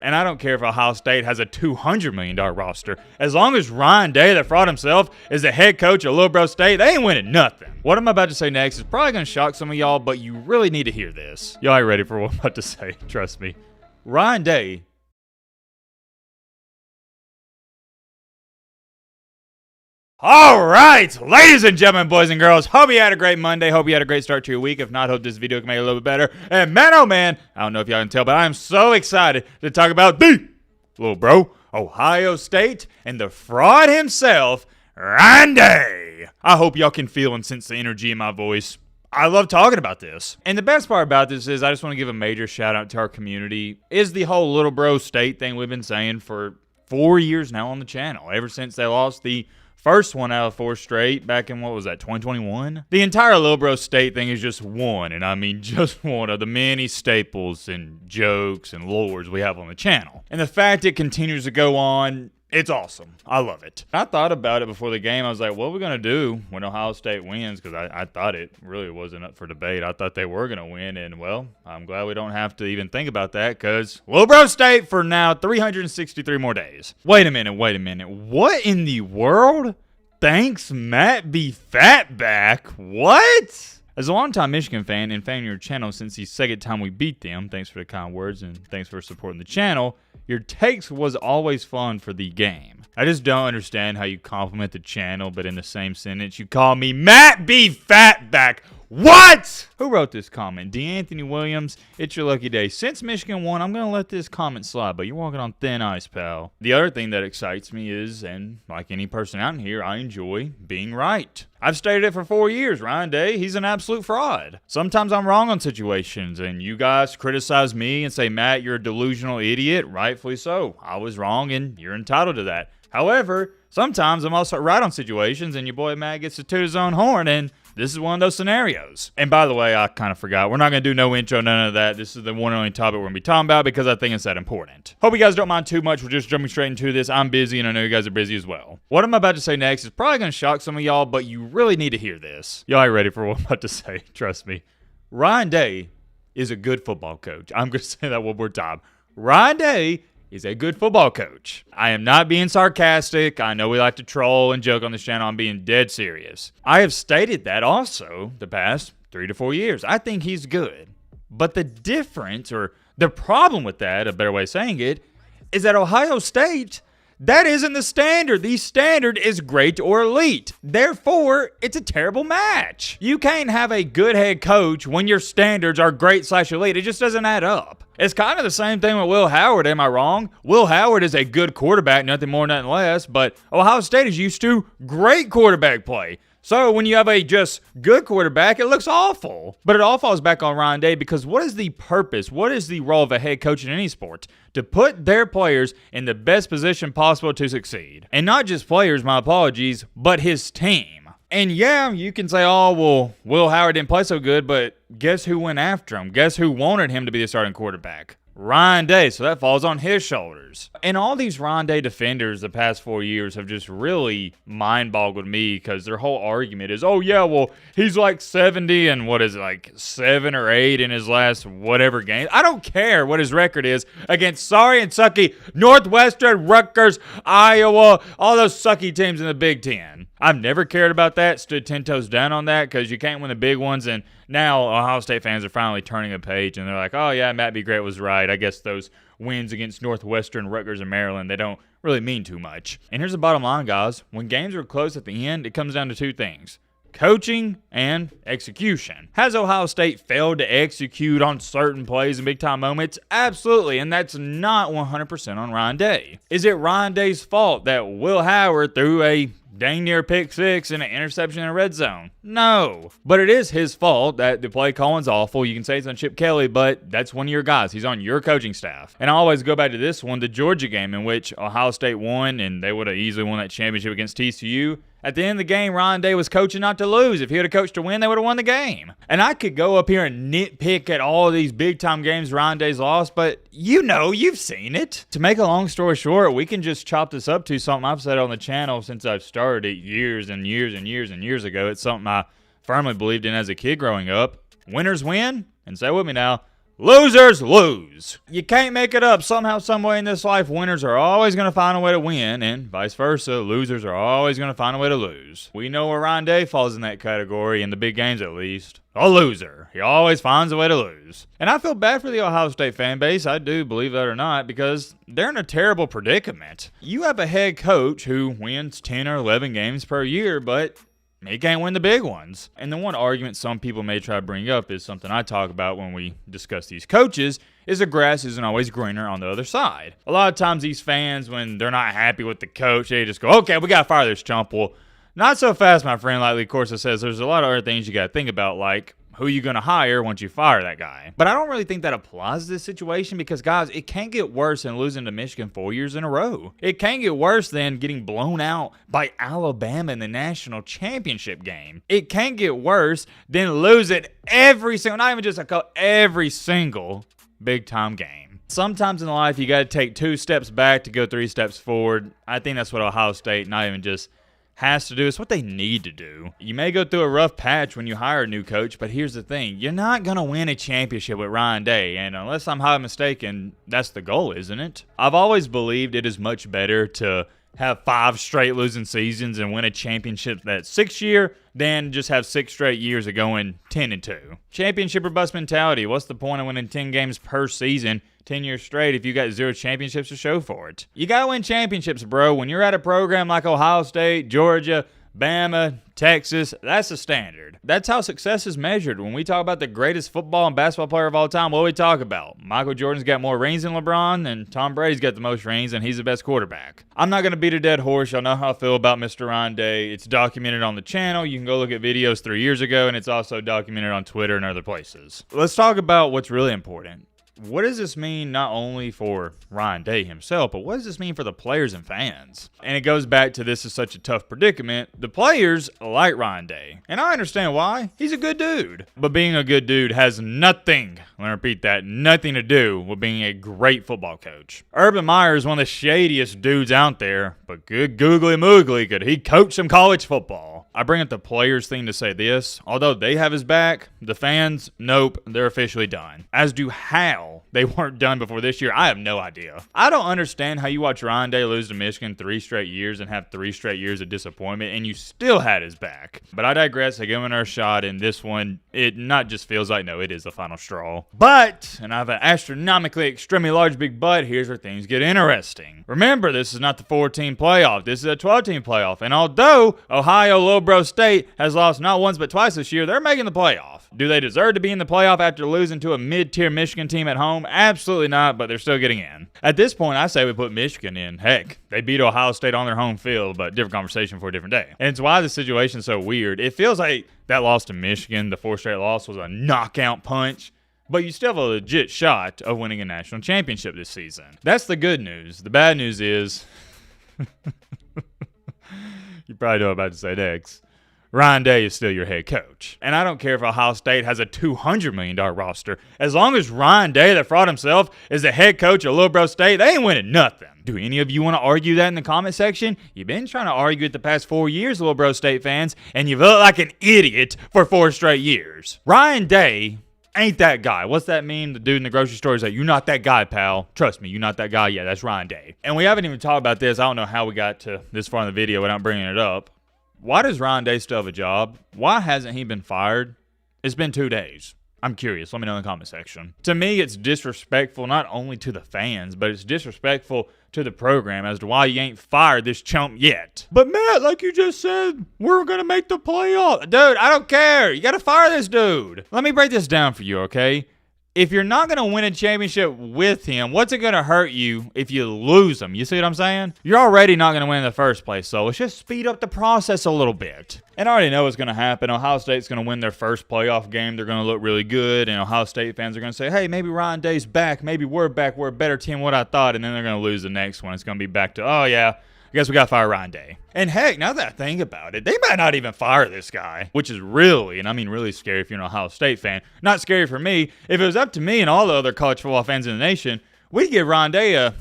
And I don't care if Ohio State has a $200 million roster. As long as Ryan Day, the fraud himself, is the head coach of Little Bro State, they ain't winning nothing. What I'm about to say next is probably going to shock some of y'all, but you really need to hear this. Y'all ain't ready for what I'm about to say, trust me. Ryan Day All right, ladies and gentlemen, boys and girls, hope you had a great Monday. Hope you had a great start to your week. If not, hope this video can make it a little bit better. And man, oh man, I don't know if y'all can tell, but I am so excited to talk about the little bro, Ohio State, and the fraud himself, Ryan Day. I hope y'all can feel and sense the energy in my voice. I love talking about this. And the best part about this is I just want to give a major shout out to our community. Is the whole Little Bro State thing we've been saying for 4 years now on the channel, ever since they lost the first one out of 4 straight back in, what was that, 2021? The entire Little Bro State thing is just one, and I mean just one of the many staples and jokes and lores we have on the channel. And the fact it continues to go on, it's awesome. I love it. I thought about it before the game. I was like, what are we going to do when Ohio State wins? Because I thought it really wasn't up for debate. I thought they were going to win, and well, I'm glad we don't have to even think about that because Little Bro State for now 363 more days. Wait a minute. What in the world? Thanks, Matt B. Fatback. What? As a longtime Michigan fan and fan of your channel since the second time we beat them, thanks for the kind words and thanks for supporting the channel, your takes was always fun for the game. I just don't understand how you compliment the channel, but in the same sentence, you call me Matt B. Fatback. What? Who wrote this comment? D'Anthony Williams, it's your lucky day. Since Michigan won, I'm going to let this comment slide, but you're walking on thin ice, pal. The other thing that excites me is, and like any person out here, I enjoy being right. I've stated it for 4 years. Ryan Day, he's an absolute fraud. Sometimes I'm wrong on situations, and you guys criticize me and say, Matt, you're a delusional idiot. Rightfully so. I was wrong, and you're entitled to that. However, sometimes I'm also right on situations, and your boy Matt gets to toot his own horn, and this is one of those scenarios. And by the way, I kind of forgot. We're not going to do no intro, none of that. This is the one and only topic we're going to be talking about because I think it's that important. Hope you guys don't mind too much. We're just jumping straight into this. I'm busy, and I know you guys are busy as well. What I'm about to say next is probably going to shock some of y'all, but you really need to hear this. Y'all ain't ready for what I'm about to say. Trust me. Ryan Day is a good football coach. I'm going to say that one more time. Ryan Day is a good football coach. I am not being sarcastic. I know we like to troll and joke on this channel. I'm being dead serious. I have stated that also the past 3 to 4 years. I think he's good. But the difference, or the problem with that, a better way of saying it, is that Ohio State, that isn't the standard. The standard is great or elite. Therefore, it's a terrible match. You can't have a good head coach when your standards are great/elite. It just doesn't add up. It's kind of the same thing with Will Howard, am I wrong? Will Howard is a good quarterback, nothing more, nothing less, but Ohio State is used to great quarterback play. So when you have a just good quarterback, it looks awful. But it all falls back on Ryan Day because what is the purpose? What is the role of a head coach in any sport? To put their players in the best position possible to succeed. And not just players, my apologies, but his team. And yeah, you can say, oh, well, Will Howard didn't play so good, but guess who went after him? Guess who wanted him to be the starting quarterback? Ryan Day, so that falls on his shoulders. And all these Ryan Day defenders the past 4 years have just really mind-boggled me because their whole argument is, oh yeah, well, he's like 70 and what is it, like 7 or 8 in his last whatever game. I don't care what his record is against sorry and sucky Northwestern, Rutgers, Iowa, all those sucky teams in the Big Ten. I've never cared about that, stood 10 toes down on that because you can't win the big ones, and now Ohio State fans are finally turning a page, and they're like, oh yeah, Matt B. Great was right. I guess those wins against Northwestern, Rutgers, and Maryland, they don't really mean too much. And here's the bottom line, guys. When games are close at the end, it comes down to 2 things. Coaching and execution. Has Ohio State failed to execute on certain plays and big-time moments? Absolutely, and that's not 100% on Ryan Day. Is it Ryan Day's fault that Will Howard threw a dang near pick 6 and an interception in a red zone? No. But it is his fault that the play calling's awful. You can say it's on Chip Kelly, but that's one of your guys. He's on your coaching staff. And I always go back to this one, the Georgia game in which Ohio State won, and they would have easily won that championship against TCU. At the end of the game, Ryan Day was coaching not to lose. If he would have coached to win, they would have won the game. And I could go up here and nitpick at all of these big-time games Ryan Day's lost, but you know, you've seen it. To make a long story short, we can just chop this up to something I've said on the channel since I've started it years and years and years and years ago. It's something I firmly believed in as a kid growing up. Winners win, and say with me now, Losers lose. You can't make it up. Somehow, someway in this life, winners are always going to find a way to win, and vice versa, losers are always going to find a way to lose. We know where Ryan Day falls in that category, in the big games at least. A loser. He always finds a way to lose. And I feel bad for the Ohio State fan base, I do, believe that or not, because they're in a terrible predicament. You have a head coach who wins 10 or 11 games per year, but he can't win the big ones. And the one argument some people may try to bring up is something I talk about when we discuss these coaches, is the grass isn't always greener on the other side. A lot of times these fans, when they're not happy with the coach, they just go, okay, we got to fire this chump. Well, not so fast, my friend. Like Lee Corso says, there's a lot of other things you got to think about, like who you going to hire once you fire that guy. But I don't really think that applies to this situation because, guys, it can't get worse than losing to Michigan 4 years in a row. It can't get worse than getting blown out by Alabama in the national championship game. It can't get worse than losing every single, not even just every single big-time game. Sometimes in life, you got to take 2 steps back to go 3 steps forward. I think that's what Ohio State, not even just has to do. It's what they need to do. You may go through a rough patch when you hire a new coach, but here's the thing. You're not going to win a championship with Ryan Day, and unless I'm highly mistaken, that's the goal, isn't it? I've always believed it is much better to have 5 straight losing seasons and win a championship that 6th year than just have 6 straight years of going 10-2. Championship or bust mentality. What's the point of winning 10 games per season 10 years straight if you got 0 championships to show for it? You got to win championships, bro. When you're at a program like Ohio State, Georgia, Bama, Texas, that's the standard. That's how success is measured. When we talk about the greatest football and basketball player of all time, what do we talk about? Michael Jordan's got more rings than LeBron, and Tom Brady's got the most rings, and he's the best quarterback. I'm not going to beat a dead horse. Y'all know how I feel about Mr. Ryan Day. It's documented on the channel. You can go look at videos 3 years ago, and it's also documented on Twitter and other places. Let's talk about what's really important. What does this mean not only for Ryan Day himself, but what does this mean for the players and fans? And it goes back to this is such a tough predicament. The players like Ryan Day, and I understand why. He's a good dude. But being a good dude has nothing, let me repeat that, nothing to do with being a great football coach. Urban Meyer is one of the shadiest dudes out there, but good googly moogly could he coach some college football. I bring up the players thing to say this. Although they have his back, the fans, nope, they're officially done. As do how they weren't done before this year, I have no idea. I don't understand how you watch Ryan Day lose to Michigan 3 straight years and have 3 straight years of disappointment, and you still had his back. But I digress. I give him our shot, and this one, it not just feels like, no, it is the final straw. But, and I have an astronomically extremely large big but, here's where things get interesting. Remember, this is not the 4-team playoff. This is a 12-team playoff. And although Ohio Lilbro State has lost not once but twice this year, they're making the playoff. Do they deserve to be in the playoff after losing to a mid-tier Michigan team at home? Absolutely not, but they're still getting in. At this point, I say we put Michigan in. Heck, they beat Ohio State on their home field, but different conversation for a different day. And it's why the situation's so weird. It feels like that loss to Michigan, the 4th straight loss, was a knockout punch. But you still have a legit shot of winning a national championship this season. That's the good news. The bad news is, you probably know what I'm about to say next. Ryan Day is still your head coach. And I don't care if Ohio State has a $200 million roster. As long as Ryan Day, the fraud himself, is the head coach of Lilbro State, they ain't winning nothing. Do any of you want to argue that in the comment section? You've been trying to argue it the past 4 years, Lilbro State fans, and you've looked like an idiot for 4 straight years. Ryan Day ain't that guy. What's that mean? The dude in the grocery store is like, you're not that guy, pal. Trust me, you're not that guy. Yeah, that's Ryan Day. And we haven't even talked about this. I don't know how we got to this far in the video without bringing it up. Why does Ryan Day still have a job? Why hasn't he been fired? It's been 2 days. I'm curious. Let me know in the comment section. To me, it's disrespectful not only to the fans, but it's disrespectful to the program as to why you ain't fired this chump yet. But Matt, like you just said, we're going to make the playoff. Dude, I don't care. You got to fire this dude. Let me break this down for you, okay? If you're not going to win a championship with him, what's it going to hurt you if you lose him? You see what I'm saying? You're already not going to win in the first place, so let's just speed up the process a little bit. And I already know what's going to happen. Ohio State's going to win their first playoff game. They're going to look really good, and Ohio State fans are going to say, hey, maybe Ryan Day's back. Maybe we're back. We're a better team than what I thought. And then they're going to lose the next one. It's going to be back to, oh, yeah, I guess we got to fire Ryan Day. And heck, now that I think about it, they might not even fire this guy, which is really, and I mean really scary if you're an Ohio State fan. Not scary for me. If it was up to me and all the other college football fans in the nation, we'd give Ryan Day a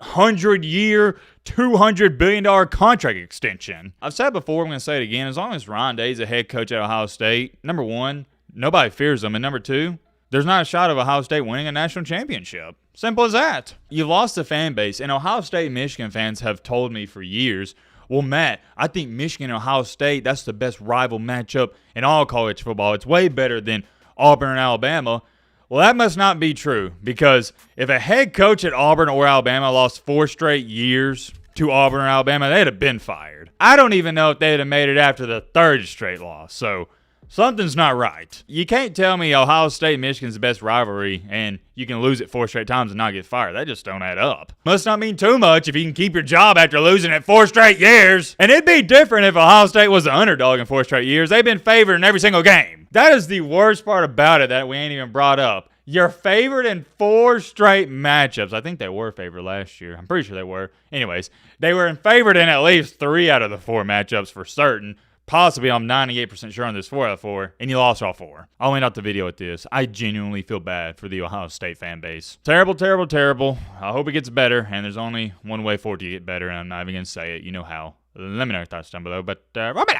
100-year, $200 billion contract extension. I've said before, I'm going to say it again, as long as Ryan Day's a head coach at Ohio State, number one, nobody fears him, and number two, there's not a shot of Ohio State winning a national championship. Simple as that. You lost the fan base, and Ohio State and Michigan fans have told me for years, well, Matt, I think Michigan and Ohio State, that's the best rival matchup in all college football. It's way better than Auburn and Alabama. Well, that must not be true, because if a head coach at Auburn or Alabama lost 4 straight years to Auburn or Alabama, they'd have been fired. I don't even know if they'd have made it after the 3rd straight loss, so something's not right. You can't tell me Ohio State and Michigan's the best rivalry and you can lose it 4 straight times and not get fired. That just don't add up. Must not mean too much if you can keep your job after losing it 4 straight years. And it'd be different if Ohio State was the underdog in 4 straight years. They've been favored in every single game. That is the worst part about it that we ain't even brought up. You're favored in 4 straight matchups. I think they were favored last year. I'm pretty sure they were. Anyways, they were favored in at least 3 out of the 4 matchups for certain. Possibly, I'm 98% sure on this 4 out of 4, and you lost all 4. I'll end out the video with this. I genuinely feel bad for the Ohio State fan base. Terrible, terrible, terrible. I hope it gets better, and there's only one way for it to get better, and I'm not even going to say it. You know how. Let me know your thoughts down below, but